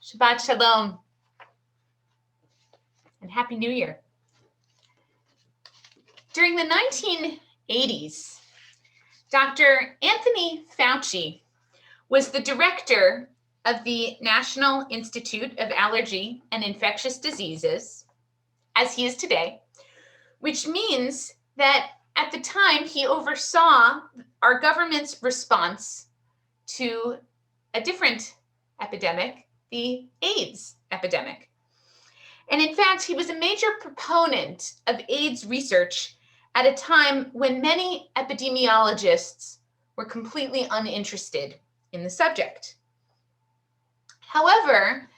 Shabbat Shalom and Happy New Year. During the 1980s, Dr. Anthony Fauci was the director of the National Institute of Allergy and Infectious Diseases, as he is today, which means that at the time he oversaw our government's response to a different epidemic, the AIDS epidemic. And in fact, he was a major proponent of AIDS research at a time when many epidemiologists were completely uninterested in the subject. However,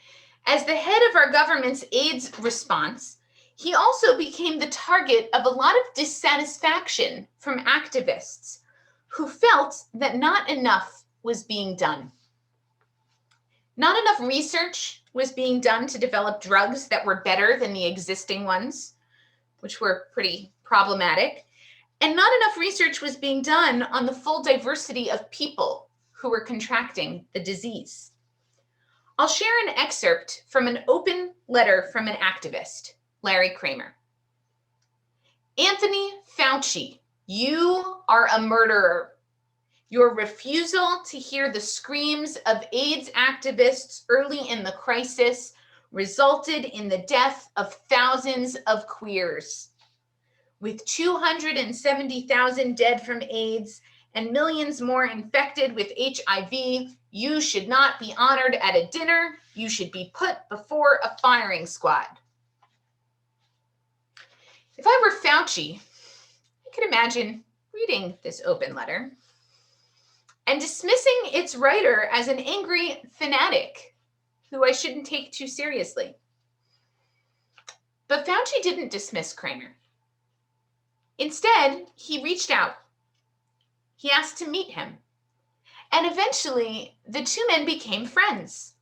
as the head of our government's AIDS response, he also became the target of a lot of dissatisfaction from activists who felt that not enough was being done. Not enough research was being done to develop drugs that were better than the existing ones, which were pretty problematic. And not enough research was being done on the full diversity of people who were contracting the disease. I'll share an excerpt from an open letter from an activist, Larry Kramer. Anthony Fauci, you are a murderer. Your refusal to hear the screams of AIDS activists early in the crisis resulted in the death of thousands of queers. With 270,000 dead from AIDS and millions more infected with HIV, you should not be honored at a dinner. You should be put before a firing squad. If I were Fauci, I could imagine reading this open letter and dismissing its writer as an angry fanatic who I shouldn't take too seriously. But Fauci didn't dismiss Kramer. Instead, he reached out. He asked to meet him. And eventually, the two men became friends.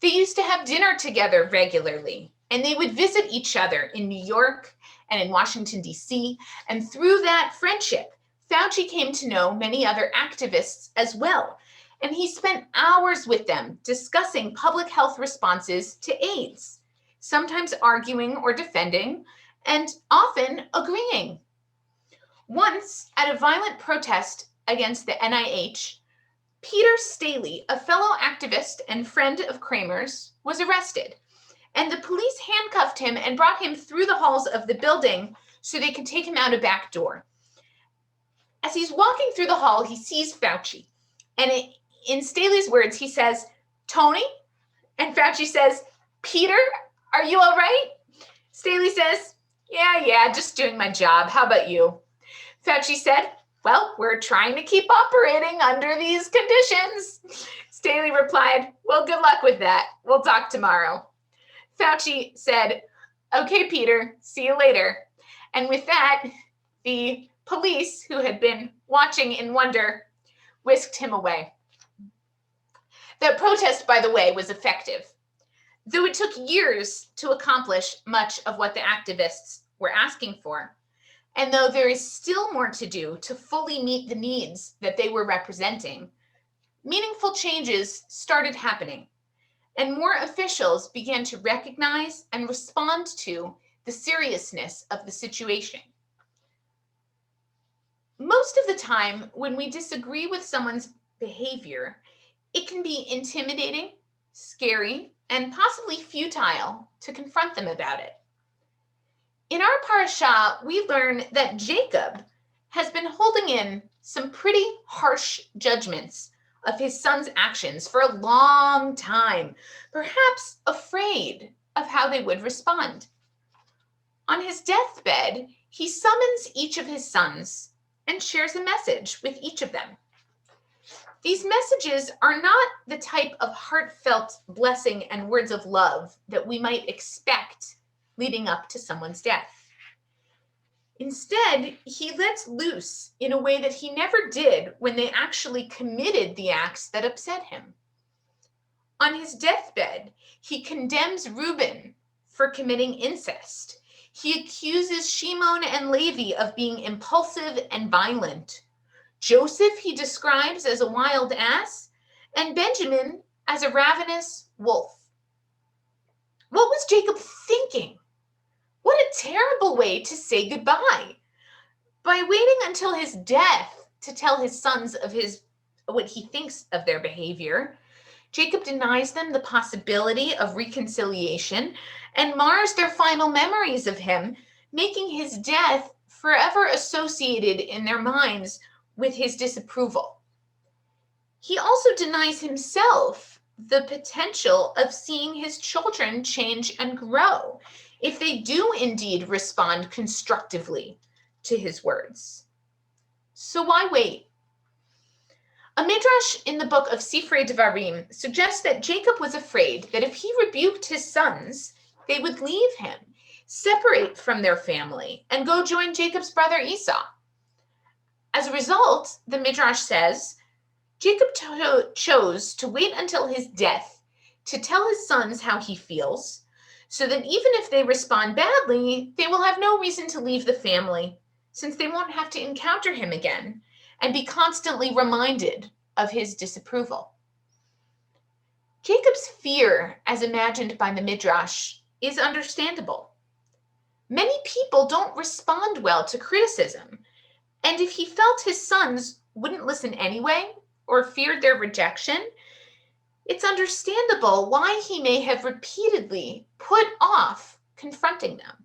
They used to have dinner together regularly, and they would visit each other in New York and in Washington, D.C. And through that friendship, Fauci came to know many other activists as well, and he spent hours with them discussing public health responses to AIDS, sometimes arguing or defending, and often agreeing. Once, at a violent protest against the NIH, Peter Staley, a fellow activist and friend of Kramer's, was arrested, and the police handcuffed him and brought him through the halls of the building so they could take him out a back door. As he's walking through the hall, he sees Fauci. And in Staley's words, he says, "Tony?" And Fauci says, "Peter, are you all right?" Staley says, Yeah, just doing my job. How about you?" Fauci said, "Well, we're trying to keep operating under these conditions." Staley replied, "Well, good luck with that. We'll talk tomorrow." Fauci said, "Okay, Peter, see you later." And with that, the police, who had been watching in wonder, whisked him away. That protest, by the way, was effective, though it took years to accomplish much of what the activists were asking for. And though there is still more to do to fully meet the needs that they were representing, meaningful changes started happening, and more officials began to recognize and respond to the seriousness of the situation. Most of the time, when we disagree with someone's behavior, it can be intimidating, scary, and possibly futile to confront them about it. In our parasha, we learn that Jacob has been holding in some pretty harsh judgments of his son's actions for a long time, perhaps afraid of how they would respond. On his deathbed, he summons each of his sons and shares a message with each of them. These messages are not the type of heartfelt blessing and words of love that we might expect leading up to someone's death. Instead, he lets loose in a way that he never did when they actually committed the acts that upset him. On his deathbed, he condemns Reuben for committing incest. He accuses Shimon and Levi of being impulsive and violent. Joseph he describes as a wild ass, and Benjamin as a ravenous wolf. What was Jacob thinking? What a terrible way to say goodbye. By waiting until his death to tell his sons of what he thinks of their behavior, Jacob denies them the possibility of reconciliation and mars their final memories of him, making his death forever associated in their minds with his disapproval. He also denies himself the potential of seeing his children change and grow if they do indeed respond constructively to his words. So why wait? A midrash in the book of Sifrei Devarim suggests that Jacob was afraid that if he rebuked his sons, they would leave him, separate from their family, and go join Jacob's brother Esau. As a result, the midrash says, Jacob chose to wait until his death to tell his sons how he feels, so that even if they respond badly, they will have no reason to leave the family, since they won't have to encounter him again and be constantly reminded of his disapproval. Jacob's fear, as imagined by the midrash, is understandable. Many people don't respond well to criticism, and if he felt his sons wouldn't listen anyway or feared their rejection, it's understandable why he may have repeatedly put off confronting them.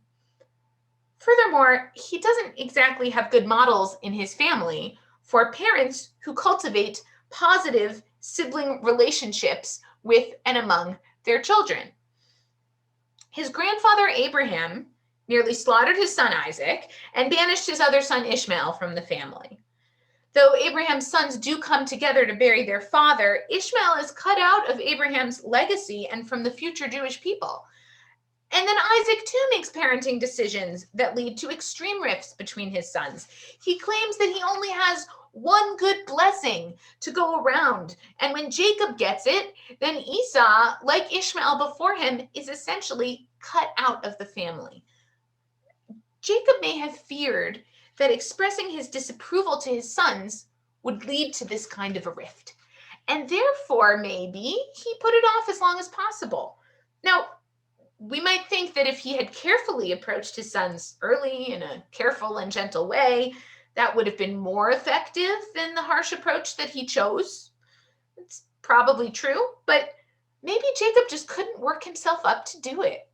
Furthermore, he doesn't exactly have good models in his family for parents who cultivate positive sibling relationships with and among their children. His grandfather Abraham nearly slaughtered his son Isaac and banished his other son Ishmael from the family. Though Abraham's sons do come together to bury their father, Ishmael is cut out of Abraham's legacy and from the future Jewish people. And then Isaac too makes parenting decisions that lead to extreme rifts between his sons. He claims that he only has one good blessing to go around. And when Jacob gets it, then Esau, like Ishmael before him, is essentially cut out of the family. Jacob may have feared that expressing his disapproval to his sons would lead to this kind of a rift. And therefore, maybe he put it off as long as possible. Now, we might think that if he had carefully approached his sons early in a careful and gentle way, that would have been more effective than the harsh approach that he chose. It's probably true, but maybe Jacob just couldn't work himself up to do it.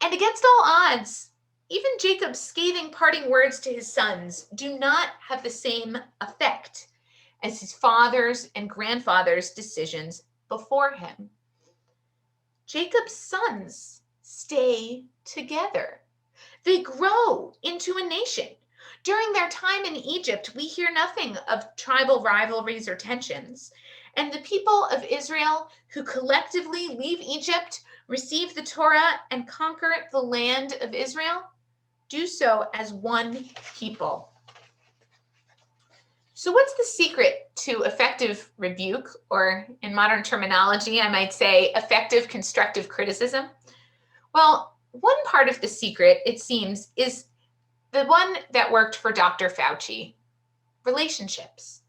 And against all odds, even Jacob's scathing parting words to his sons do not have the same effect as his father's and grandfather's decisions before him. Jacob's sons stay together. They grow into a nation. During their time in Egypt, we hear nothing of tribal rivalries or tensions. And the people of Israel who collectively leave Egypt, receive the Torah, and conquer the land of Israel, do so as one people. So what's the secret to effective rebuke, or in modern terminology, I might say effective constructive criticism? Well, one part of the secret, it seems, is the one that worked for Dr. Fauci, relationships.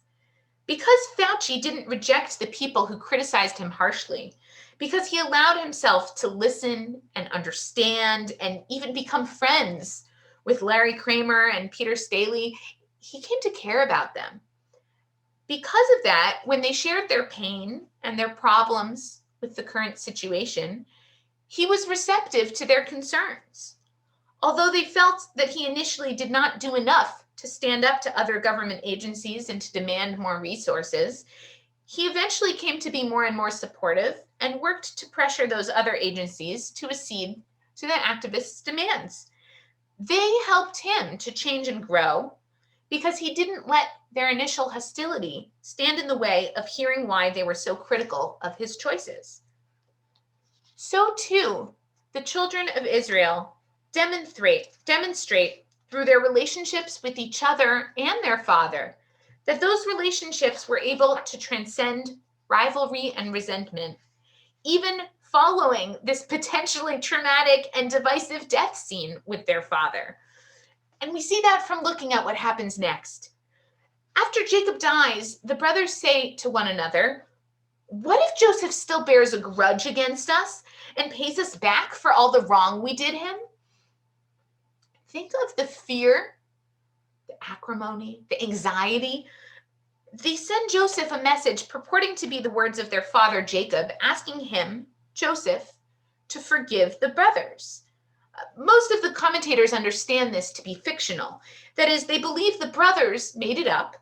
Because Fauci didn't reject the people who criticized him harshly, because he allowed himself to listen and understand and even become friends with Larry Kramer and Peter Staley, he came to care about them. Because of that, when they shared their pain and their problems with the current situation, he was receptive to their concerns. Although they felt that he initially did not do enough to stand up to other government agencies and to demand more resources, he eventually came to be more and more supportive and worked to pressure those other agencies to accede to the activists' demands. They helped him to change and grow because he didn't let their initial hostility stand in the way of hearing why they were so critical of his choices. So too, the children of Israel demonstrate through their relationships with each other and their father that those relationships were able to transcend rivalry and resentment, even following this potentially traumatic and divisive death scene with their father. And we see that from looking at what happens next. After Jacob dies, the brothers say to one another, "What if Joseph still bears a grudge against us and pays us back for all the wrong we did him?" Think of the fear, the acrimony, the anxiety. They send Joseph a message purporting to be the words of their father Jacob, asking him, Joseph, to forgive the brothers. Most of the commentators understand this to be fictional. That is, they believe the brothers made it up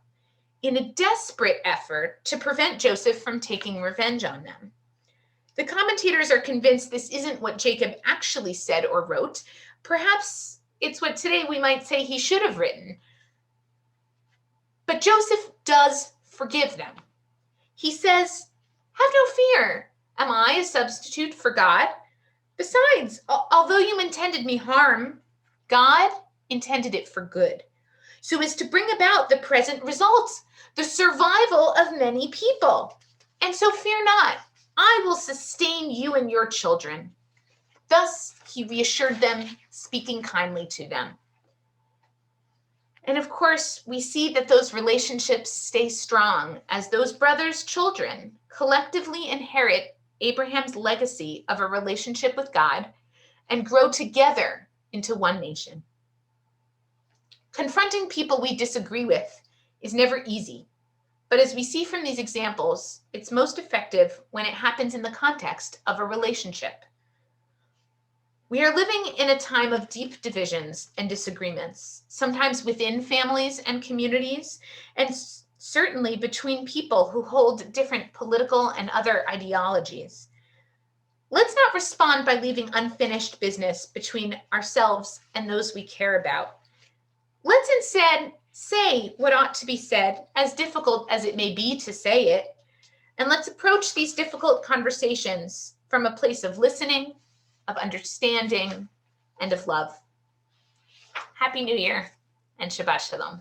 in a desperate effort to prevent Joseph from taking revenge on them. The commentators are convinced this isn't what Jacob actually said or wrote. Perhaps it's what today we might say he should have written. But Joseph does forgive them. He says, "Have no fear. Am I a substitute for God? Besides, although you intended me harm, God intended it for good, so as to bring about the present results, the survival of many people. And so fear not, I will sustain you and your children." Thus he reassured them, speaking kindly to them. And of course, we see that those relationships stay strong as those brothers' children collectively inherit Abraham's legacy of a relationship with God and grow together into one nation. Confronting people we disagree with is never easy, but as we see from these examples, it's most effective when it happens in the context of a relationship. We are living in a time of deep divisions and disagreements, sometimes within families and communities, and certainly between people who hold different political and other ideologies. Let's not respond by leaving unfinished business between ourselves and those we care about. Let's instead say what ought to be said, as difficult as it may be to say it, and let's approach these difficult conversations from a place of listening, of understanding, and of love. Happy New Year and Shabbat Shalom.